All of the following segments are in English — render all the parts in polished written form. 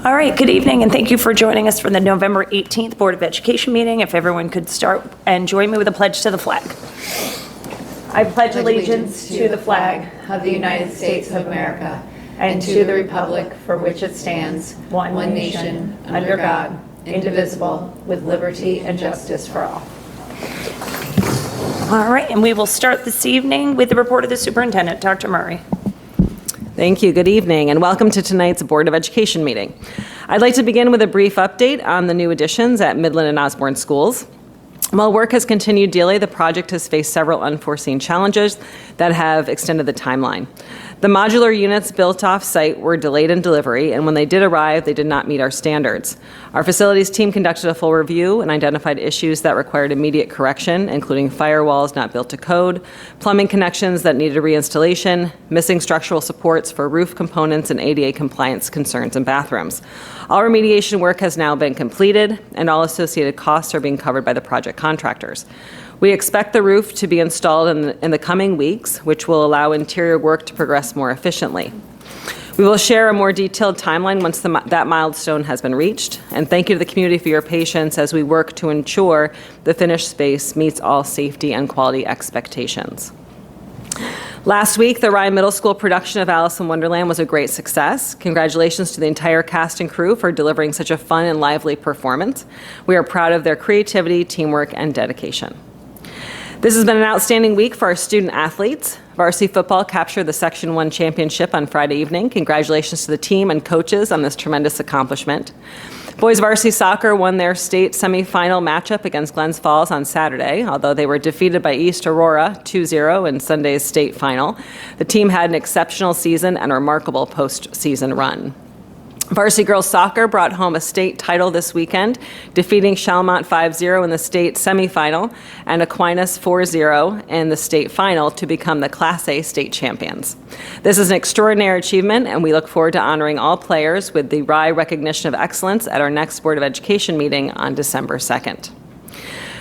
All right, good evening, and thank you for joining us for the November 18th Board of Education meeting. If everyone could start and join me with a pledge to the flag. I pledge allegiance to the flag of the United States of America and to the republic for which it stands, one nation, under God, indivisible, with liberty and justice for all. All right, and we will start this evening with the report of the superintendent, Dr. Murray. Thank you. Good evening, and welcome to tonight's Board of Education meeting. I'd like to begin with a brief update on the new additions at Midland and Osborne schools. While work has continued daily, the project has faced several unforeseen challenges that have extended the timeline. The modular units built off-site were delayed in delivery, and when they did arrive, they did not meet our standards. Our facilities team conducted a full review and identified issues that required immediate correction, including firewalls not built to code, plumbing connections that needed reinstallation, missing structural supports for roof components, and ADA compliance concerns in bathrooms. All remediation work has now been completed, and all associated costs are being covered by the project contractors. We expect the roof to be installed in the coming weeks, which will allow interior work to progress more efficiently. We will share a more detailed timeline once that milestone has been reached, and thank you to the community for your patience as we work to ensure the finished space meets all safety and quality expectations. Last week, the Ryan Middle School production of Alice in Wonderland was a great success. Congratulations to the entire cast and crew for delivering such a fun and lively performance. We are proud of their creativity, teamwork, and dedication. This has been an outstanding week for our student athletes. Varsity football captured the Section 1 championship on Friday evening. Congratulations to the team and coaches on this tremendous accomplishment. Boys varsity soccer won their state semifinal matchup against Glens Falls on Saturday, although they were defeated by East Aurora 2-0 in Sunday's state final. The team had an exceptional season and a remarkable postseason run. Varsity girls soccer brought home a state title this weekend, defeating Chalmont 5-0 in the state semifinal and Aquinas 4-0 in the state final to become the Class A state champions. This is an extraordinary achievement, and we look forward to honoring all players with the RYE Recognition of Excellence at our next Board of Education meeting on December 2nd.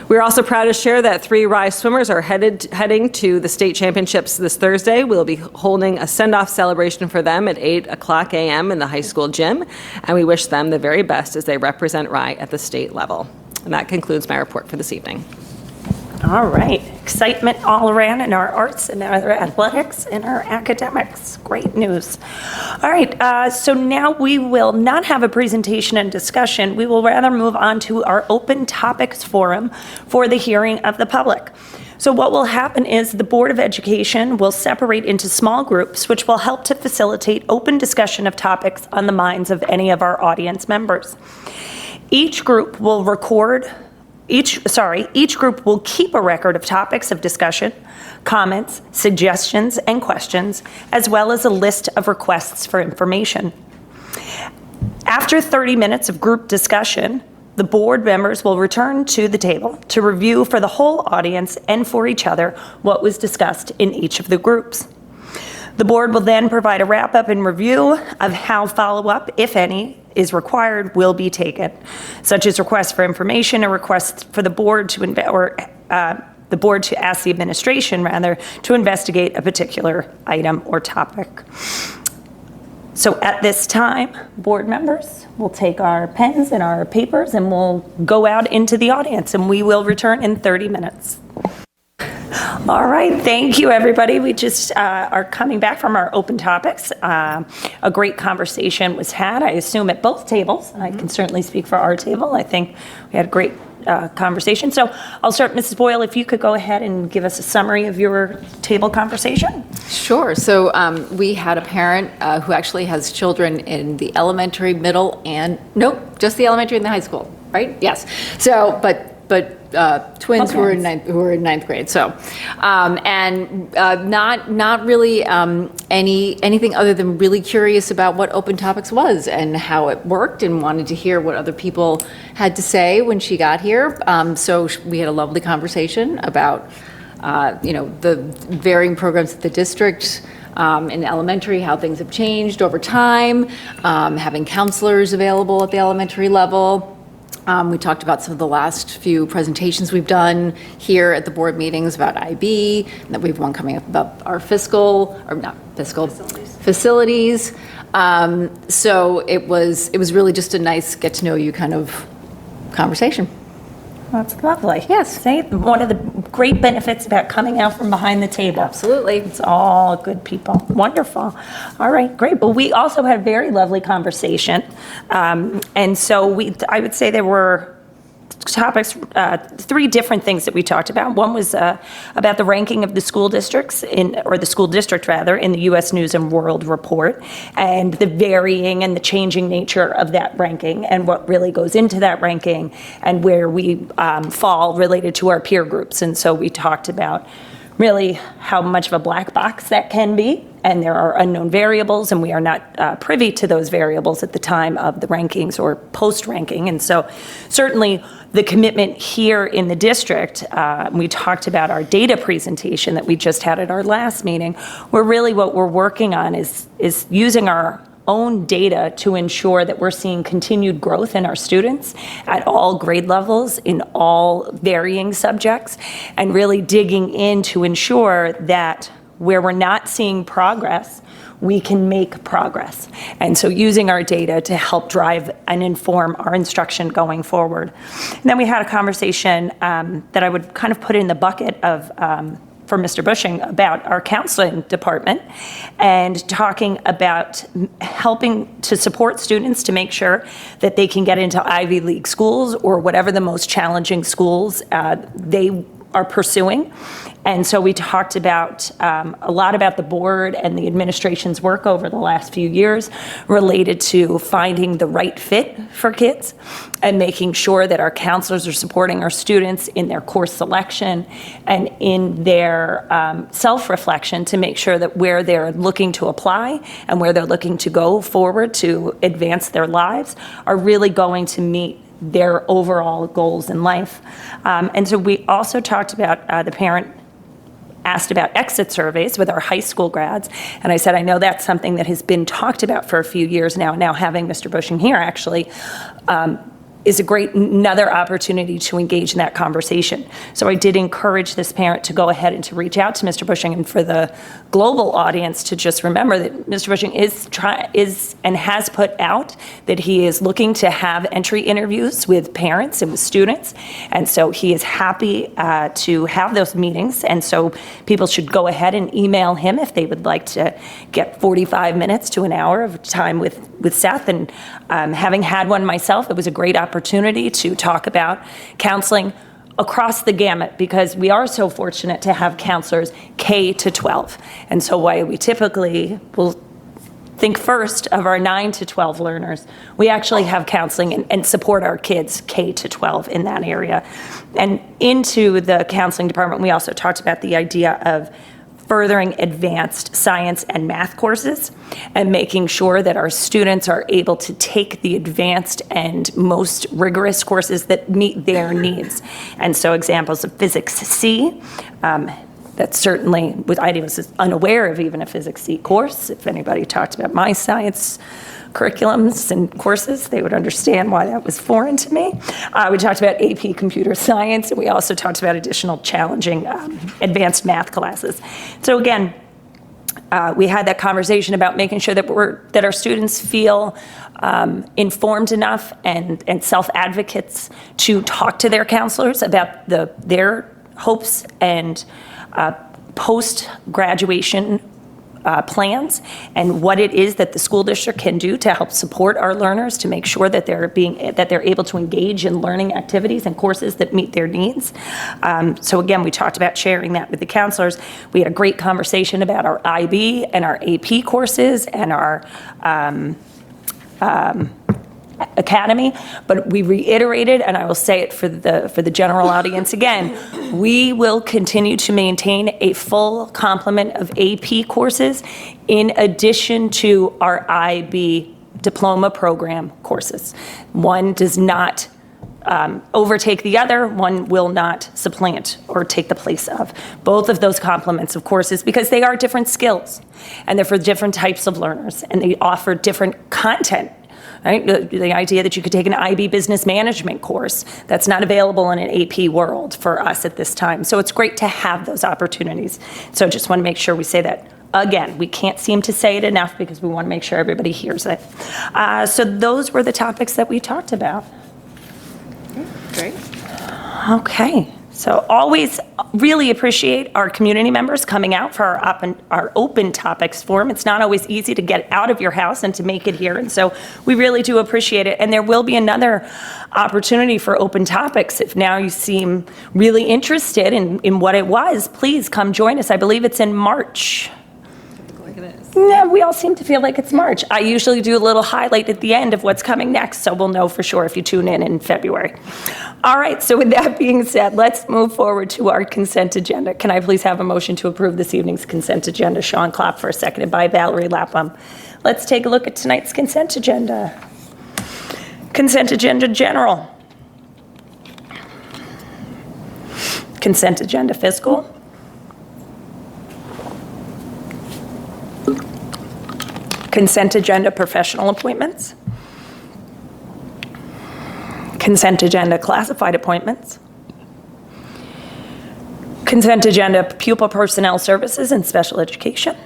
We're also proud to share that 3 RYE swimmers are heading to the state championships this Thursday. We'll be holding a send-off celebration for them at 8:00 a.m. in the high school gym, and we wish them the very best as they represent RYE at the state level. And that concludes my report for this evening. All right, excitement all around in our arts and our athletics and our academics. Great news. All right, so now we will not have a presentation and discussion. We will rather move on to our open topics forum for the hearing of the public. So what will happen is the Board of Education will separate into small groups, which will help to facilitate open discussion of topics on the minds of any of our audience members. Each group will keep a record of topics of discussion, comments, suggestions, and questions, as well as a list of requests for information. After 30 minutes of group discussion, the board members will return to the table to review for the whole audience and for each other what was discussed in each of the groups. The board will then provide a wrap-up and review of how follow-up, if any, is required will be taken, such as requests for information or requests for the board to the board to ask the administration to investigate a particular item or topic. So at this time, board members, we'll take our pens and our papers and we'll go out into the audience, and we will return in 30 minutes. All right, thank you, everybody. We just are coming back from our open topics. A great conversation was had, I assume, at both tables. I can certainly speak for our table. I think we had a great conversation. So I'll start, Mrs. Boyle, if you could go ahead and give us a summary of your table conversation. Sure. So we had a parent who actually has children in the elementary, middle, and just the elementary and the high school, right? Yes. So, but twins who were in ninth grade. So, not really anything other than really curious about what Open Topics was and how it worked, and wanted to hear what other people had to say when she got here. So we had a lovely conversation about the varying programs at the district. In elementary, how things have changed over time, having counselors available at the elementary level. We talked about some of the last few presentations we've done here at the board meetings about IB, and that we've one coming up about our facilities facilities. So it was really just a nice get to know you kind of conversation. That's lovely. Yes. See, one of the great benefits about coming out from behind the table. Absolutely. It's all good people. Wonderful. All right, great. But we also had a very lovely conversation. And so I would say there were topics, three different things that we talked about. One was about the ranking of the school districts or the school district rather, in the U.S. News and World Report, and the varying and the changing nature of that ranking and what really goes into that ranking and where we fall related to our peer groups. And so we talked about really how much of a black box that can be, and there are unknown variables, and we are not privy to those variables at the time of the rankings or post-ranking. And so certainly the commitment here in the district, we talked about our data presentation that we just had at our last meeting, where really what we're working on is using our own data to ensure that we're seeing continued growth in our students at all grade levels in all varying subjects, and really digging in to ensure that where we're not seeing progress, we can make progress. And so using our data to help drive and inform our instruction going forward. And then we had a conversation that I would kind of put in the bucket of for Mr. Bushing about our counseling department, and talking about helping to support students to make sure that they can get into Ivy League schools or whatever the most challenging schools they are pursuing. And so we talked about a lot about the board and the administration's work over the last few years related to finding the right fit for kids and making sure that our counselors are supporting our students in their course selection and in their self-reflection to make sure that where they're looking to apply and where they're looking to go forward to advance their lives are really going to meet their overall goals in life. And so we also talked about the parent asked about exit surveys with our high school grads. And I said, I know that's something that has been talked about for a few years now. Now having Mr. Bushing here actually is a great another opportunity to engage in that conversation. So I did encourage this parent to go ahead and to reach out to Mr. Bushing, and for the global audience to just remember that Mr. Bushing is and has put out that he is looking to have entry interviews with parents and with students. And so he is happy to have those meetings. And so people should go ahead and email him if they would like to get 45 minutes to an hour of time with Seth. And having had one myself, it was a great opportunity to talk about counseling across the gamut, because we are so fortunate to have counselors K to 12. And so while we typically will think first of our 9 to 12 learners, we actually have counseling and support our kids K to 12 in that area. And into the counseling department, we also talked about the idea of furthering advanced science and math courses and making sure that our students are able to take the advanced and most rigorous courses that meet their needs. And so examples of Physics C, that certainly, I was unaware of even a Physics C course. If anybody talked about my science curriculums and courses, they would understand why that was foreign to me. We talked about AP Computer Science, and we also talked about additional challenging advanced math classes. So again, we had that conversation about making sure that our students feel informed enough and self-advocates to talk to their counselors about their hopes and post-graduation plans and what it is that the school district can do to help support our learners to make sure that they're able to engage in learning activities and courses that meet their needs. So again, we talked about sharing that with the counselors. We had a great conversation about our IB and our AP courses and our academy, but we reiterated, and I will say it for the general audience again, we will continue to maintain a full complement of AP courses in addition to our IB diploma program courses. One does not overtake the other, one will not supplant or take the place of. Both of those complements of courses, because they are different skills, and they're for different types of learners, and they offer different content. Right? The idea that you could take an IB business management course that's not available in an AP world for us at this time. So it's great to have those opportunities. So just want to make sure we say that again, we can't seem to say it enough because we want to make sure everybody hears it. So those were the topics that we talked about. Great. Okay, so always really appreciate our community members coming out for our open topics forum. It's not always easy to get out of your house and to make it here, and so we really do appreciate it. And there will be another opportunity for open topics. If now you seem really interested in what it was, please come join us. I believe it's in March. Yeah, we all seem to feel like it's March. I usually do a little highlight at the end of what's coming next, so we'll know for sure if you tune in February. All right, so with that being said, let's move forward to our consent agenda. Can I please have a motion to approve this evening's consent agenda? Sean Klopfer, seconded by Valerie Lapham. Let's take a look at tonight's consent agenda. Consent agenda general. Consent agenda fiscal. Consent agenda professional appointments. Consent agenda classified appointments. Consent agenda pupil personnel services and special education.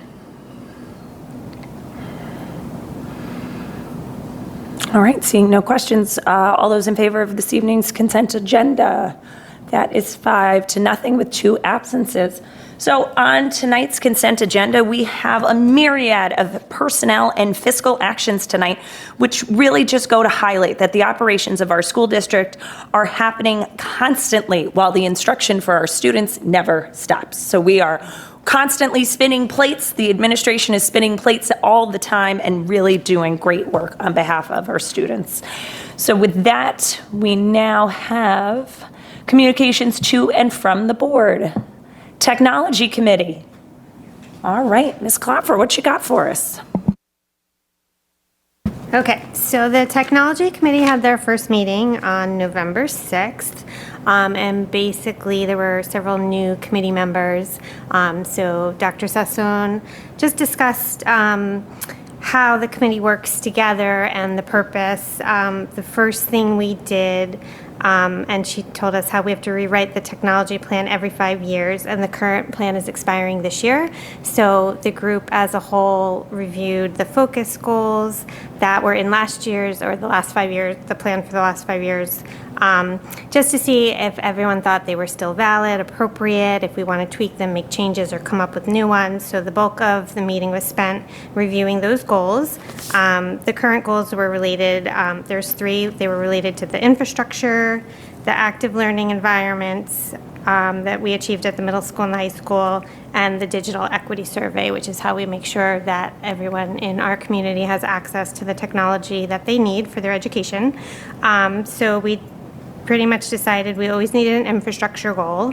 All right, seeing no questions, all those in favor of this evening's consent agenda? That is 5-0 with 2 absences. So on tonight's consent agenda, we have a myriad of personnel and fiscal actions tonight, which really just go to highlight that the operations of our school district are happening constantly while the instruction for our students never stops. So we are constantly spinning plates. The administration is spinning plates all the time and really doing great work on behalf of our students. So with that, we now have communications to and from the board. Technology Committee. All right, Ms. Klopfer, what you got for us? Okay, so the Technology Committee had their first meeting on November 6th, and basically there were several new committee members. So Dr. Sassoon just discussed how the committee works together and the purpose. The first thing we did, and she told us how we have to rewrite the technology plan every 5 years, and the current plan is expiring this year. So the group as a whole reviewed the focus goals that were in last year's or the last 5 years, the plan for the last 5 years, just to see if everyone thought they were still valid, appropriate, if we want to tweak them, make changes, or come up with new ones. So the bulk of the meeting was spent reviewing those goals. The current goals were related, there's 3, they were related to the infrastructure, the active learning environments that we achieved at the middle school and the high school, and the digital equity survey, which is how we make sure that everyone in our community has access to the technology that they need for their education. So we pretty much decided we always needed an infrastructure goal,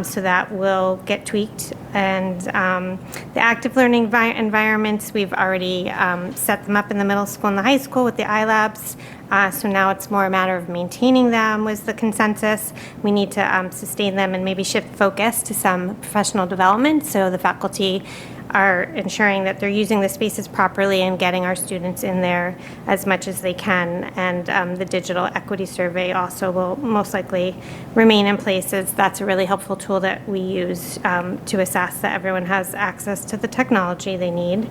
so that will get tweaked. And the active learning environments, we've already set them up in the middle school and the high school with the iLabs. So now it's more a matter of maintaining them was the consensus. We need to sustain them and maybe shift focus to some professional development, so the faculty are ensuring that they're using the spaces properly and getting our students in there as much as they can. And the digital equity survey also will most likely remain in place, as that's a really helpful tool that we use to assess that everyone has access to the technology they need.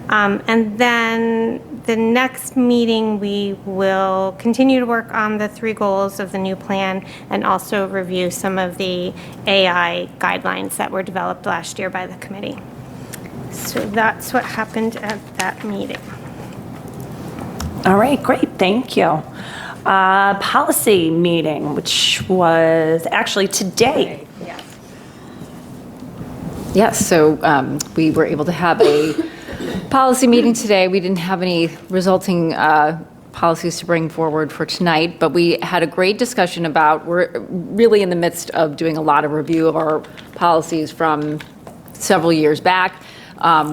And then the next meeting, we will continue to work on the 3 goals of the new plan and also review some of the AI guidelines that were developed last year by the committee. So that's what happened at that meeting. All right, great, thank you. Policy meeting, which was actually today. Yes, so we were able to have a policy meeting today. We didn't have any resulting policies to bring forward for tonight, but we had a great discussion about, we're really in the midst of doing a lot of review of our policies from several years back.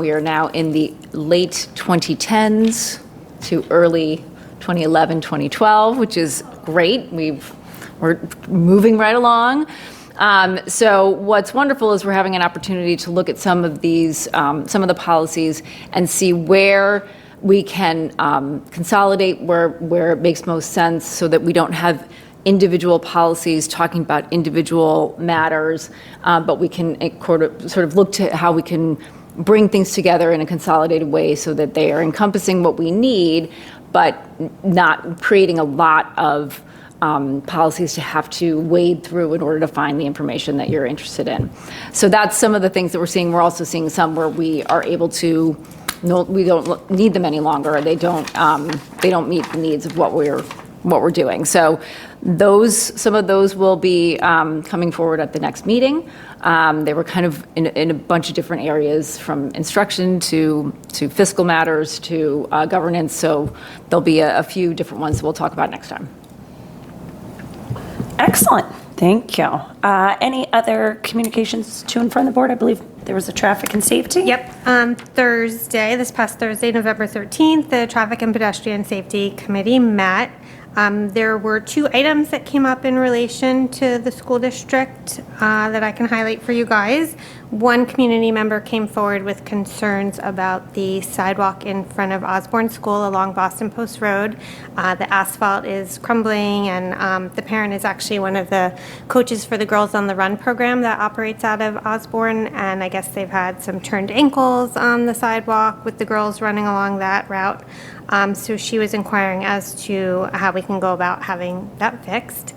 We are now in the late 2010s to early 2011, 2012, which is great. We're moving right along. So what's wonderful is we're having an opportunity to look at some of these, some of the policies and see where we can consolidate, where it makes most sense, so that we don't have individual policies talking about individual matters, but we can sort of look to how we can bring things together in a consolidated way so that they are encompassing what we need, but not creating a lot of policies to have to wade through in order to find the information that you're interested in. So that's some of the things that we're seeing. We're also seeing some where we are able to, no, we don't need them any longer. They don't meet the needs of what we're doing. So some of those will be coming forward at the next meeting. They were kind of in a bunch of different areas, from instruction to fiscal matters to governance. So there'll be a few different ones that we'll talk about next time. Excellent. Thank you. Any other communications to and from the board? I believe there was a traffic and safety. Yep. This past Thursday, November 13th, the Traffic and Pedestrian Safety Committee met. There were 2 items that came up in relation to the school district that I can highlight for you guys. One community member came forward with concerns about the sidewalk in front of Osborne School along Boston Post Road. The asphalt is crumbling, and the parent is actually one of the coaches for the Girls on the Run program that operates out of Osborne, and I guess they've had some turned ankles on the sidewalk with the girls running along that route. So she was inquiring as to how we can go about having that fixed.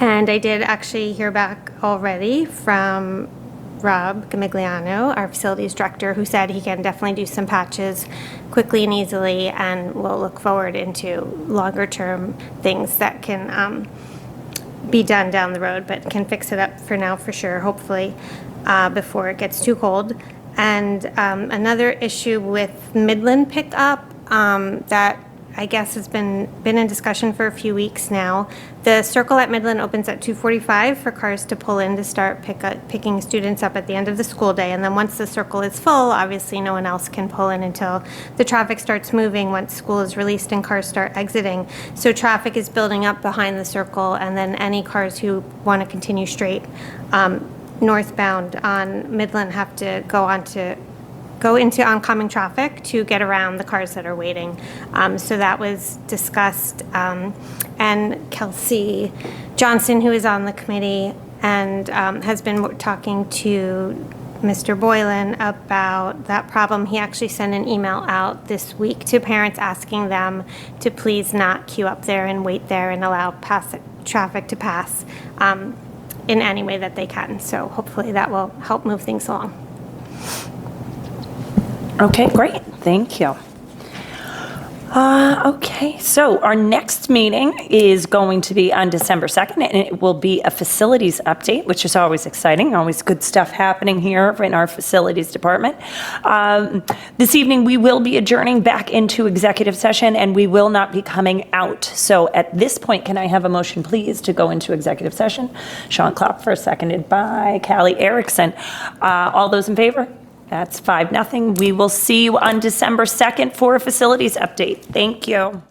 And I did actually hear back already from Rob Gamigliano, our facilities director, who said he can definitely do some patches quickly and easily, and we'll look forward into longer term things that can be done down the road, but can fix it up for now for sure, hopefully, before it gets too cold. And another issue with Midland pickup that I guess has been in discussion for a few weeks now. The circle at Midland opens at 2:45 for cars to pull in to start picking students up at the end of the school day. And then once the circle is full, obviously no one else can pull in until the traffic starts moving once school is released and cars start exiting. So traffic is building up behind the circle, and then any cars who want to continue straight northbound on Midland have to go into oncoming traffic to get around the cars that are waiting. So that was discussed. And Kelsey Johnson, who is on the committee and has been talking to Mr. Boylan about that problem. He actually sent an email out this week to parents asking them to please not queue up there and wait there and allow traffic to pass in any way that they can. So hopefully that will help move things along. Okay, great. Thank you. Okay, so our next meeting is going to be on December 2nd, and it will be a facilities update, which is always exciting. Always good stuff happening here in our facilities department. This evening, we will be adjourning back into executive session, and we will not be coming out. So at this point, can I have a motion, please, to go into executive session? Sean Klopfer, seconded by Callie Erickson. All those in favor? That's 5-0. We will see you on December 2nd for a facilities update. Thank you.